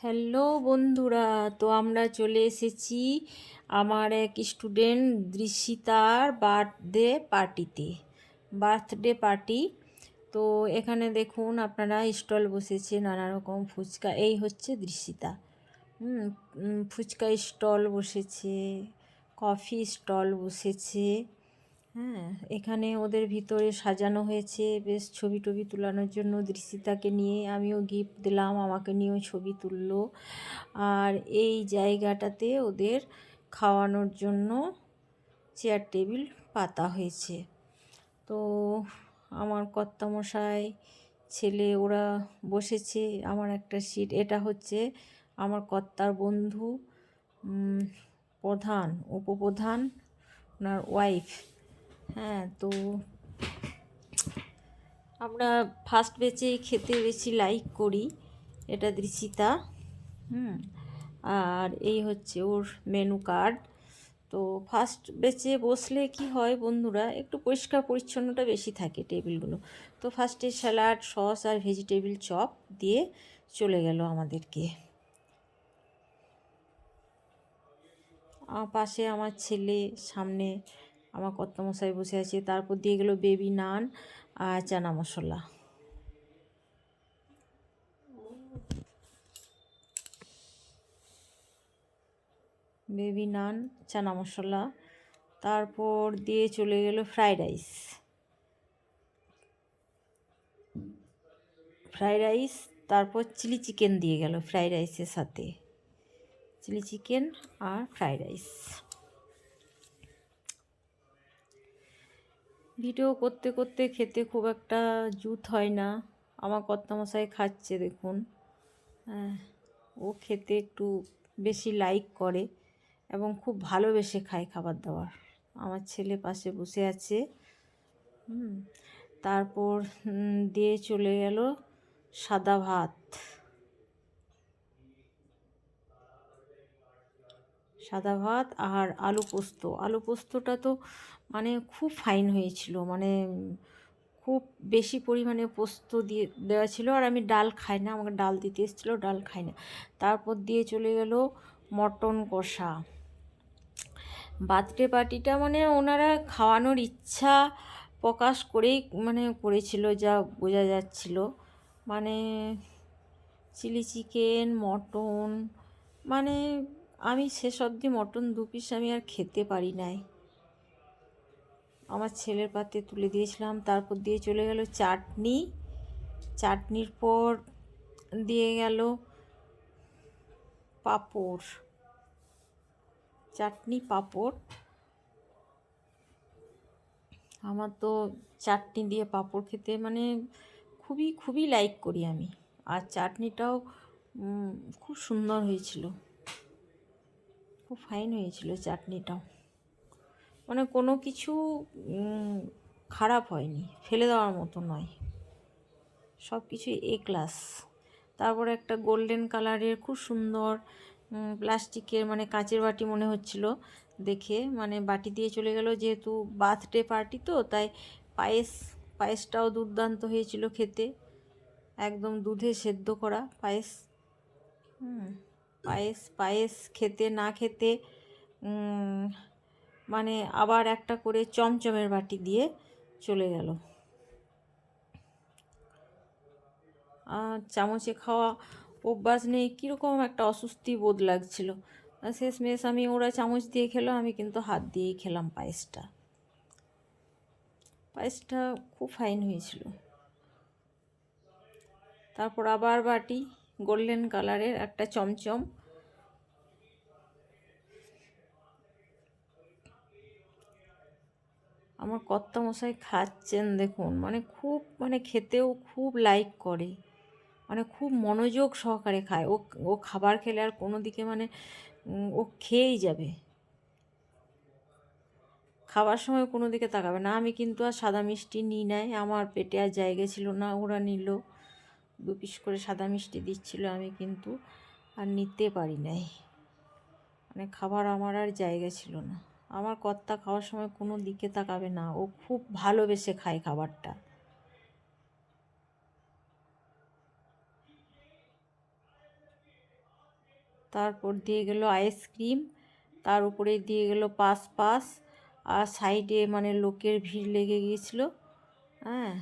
Hello বন্ধুরা, তো আমরা চলে এসেছি আমার এক স্টুডেন্ট দৃশিতার বার্থডে পার্টি। তো এখানে দেখুন আপনারা স্টল বসেছে নানা রকম ফুচকা। এই হচ্ছে দৃশিতা। ফুচকা স্টল বসেছে, কফি স্টল বসেছে। হ্যাঁ, এখানে ওদের ভিতরে সাজানো হয়েছে বেশ ছবি টবি তোলানোর জন্য। দৃশ্যিতাকে নিয়ে আমিও গিফট দিলাম, আমাকে নিয়েও ছবি তুললো। আর এই জায়গাটাতে ওদের খাওয়ানোর জন্য চেয়ার টেবিল পাতা হয়েছে। তো আমার কর্তামশাই, ছেলে ওরা বসেছে। আমার একটা সিট, এটা হচ্ছে আমার কর্তার বন্ধু, প্রধান উপপ্রধান, ওনার ওয়াইফ। হ্যাঁ, তো আমরা ফার্স্ট বেচেই খেতে বেশি লাইক করি। এটা দৃশিতা। আর এই হচ্ছে ওর মেনু কার্ড। তো ফার্স্ট বেচে বসলে কি হয় বন্ধুরা, একটু পরিষ্কার পরিচ্ছন্নতা বেশি থাকে টেবিলগুলো। তো ফার্স্টে স্যালাড, সস আর ভেজিটেবিল চপ দিয়ে চলে গেল আমাদেরকে। পাশে আমার ছেলে, সামনে আমার কর্তামশাই বসে আছে। তারপর দিয়ে গেল বেবি নান আর চানা মশলা। বেবি নান, চানা মশলা। তারপর দিয়ে চলে গেল ফ্রাইড রাইস। তারপর চিলি চিকেন দিয়ে গেল ফ্রাইড রাইসের সাথে, চিলি চিকেন আর ফ্রাইড রাইস। ভিডিও করতে করতে খেতে খুব একটা জুত হয় না। আমার কর্তামশাই খাচ্ছে দেখুন। হ্যাঁ, ও খেতে একটু বেশি লাইক করে এবং খুব ভালোবেসে খায় খাবার দাবার। আমার ছেলে পাশে বসে আছে। তারপর দিয়ে চলে গেল সাদা ভাত। আর আলু পোস্তটা তো মানে খুব ফাইন হয়েছিল, মানে খুব বেশি পরিমাণে পোস্ত দিয়ে দেওয়া ছিল। আর আমি ডাল খাই না, আমাকে ডাল দিতে এসেছিলো, ডাল খাই না। তারপর দিয়ে চলে গেল মটন কষা। বার্থডে পার্টিটা মানে ওনারা খাওয়ানোর ইচ্ছা প্রকাশ করেই মানে করেছিল, যা বোঝা যাচ্ছিল। মানে চিলি চিকেন, মটন, মানে আমি শেষ অবধি মটন 2 পিস আমি আর খেতে পারি নাই। আমার ছেলের পাতে তুলে দিয়েছিলাম। তারপর দিয়ে চলে গেল চাটনির পর দিয়ে গেল পাঁপড়, পাঁপড়। আমার তো চাটনি দিয়ে পাঁপড় খেতে মানে খুবই খুবই লাইক করি আমি। আর চাটনিটাও খুব সুন্দর হয়েছিল, খুব ফাইন হয়েছিল চাটনিটাও। মানে কোনো কিছু খারাপ হয়নি, ফেলে দেওয়ার মতো নয়, সব কিছুই ক্লাস। তারপরে একটা গোল্ডেন কালারের খুব সুন্দর প্লাস্টিকের মানে কাঁচের বাটি মনে হচ্ছিল দেখে, মানে বাটি দিয়ে চলে গেল। যেহেতু বার্থডে পার্টি তো তাই পায়েসটাও দুর্দান্ত হয়েছিল খেতে, একদম দুধে সেদ্ধ করা পায়েস। পায়েস খেতে না খেতে মানে আবার একটা করে চমচমের বাটি দিয়ে চলে গেল। চামচে খাওয়া অভ্যাস নেই, কীরকম একটা অস্বস্তি বোধ লাগছিল। শেষমেশ ওরা চামচ দিয়ে খেলো, আমি কিন্তু হাত দিয়েই খেলাম পায়েসটা খুব ফাইন হয়েছিল। তারপর আবার বাটি গোল্ডেন কালারের একটা চমচম। আমার কর্তামশাই খাচ্ছেন দেখুন, মানে খুব মানে খেতেও খুব লাইক করে, মানে খুব মনোযোগ সহকারে খায়। ও খাবার খেলে আর কোনো দিকে মানে ও খেয়েই যাবে, খাবার সময় কোনো দিকে তাকাবে না। আমি কিন্তু আর সাদা মিষ্টি নিই নাই, আমার পেটে আর জায়গা ছিল না। ওরা নিল 2 পিস করে সাদা মিষ্টি দিচ্ছিল, আমি কিন্তু আর নিতে পারি নাই, মানে খাবার আমার আর জায়গা ছিল না। আমার কর্তা খাওয়ার সময় কোনো দিকে তাকাবে না, ও খুব ভালোবেসে খায় খাবারটা। তারপর দিয়ে গেল আইসক্রিম, তার উপরে দিয়ে গেল পাস পাস, আর সাইডে মানে লোকের ভিড় লেগে গিয়েছিল। হ্যাঁ,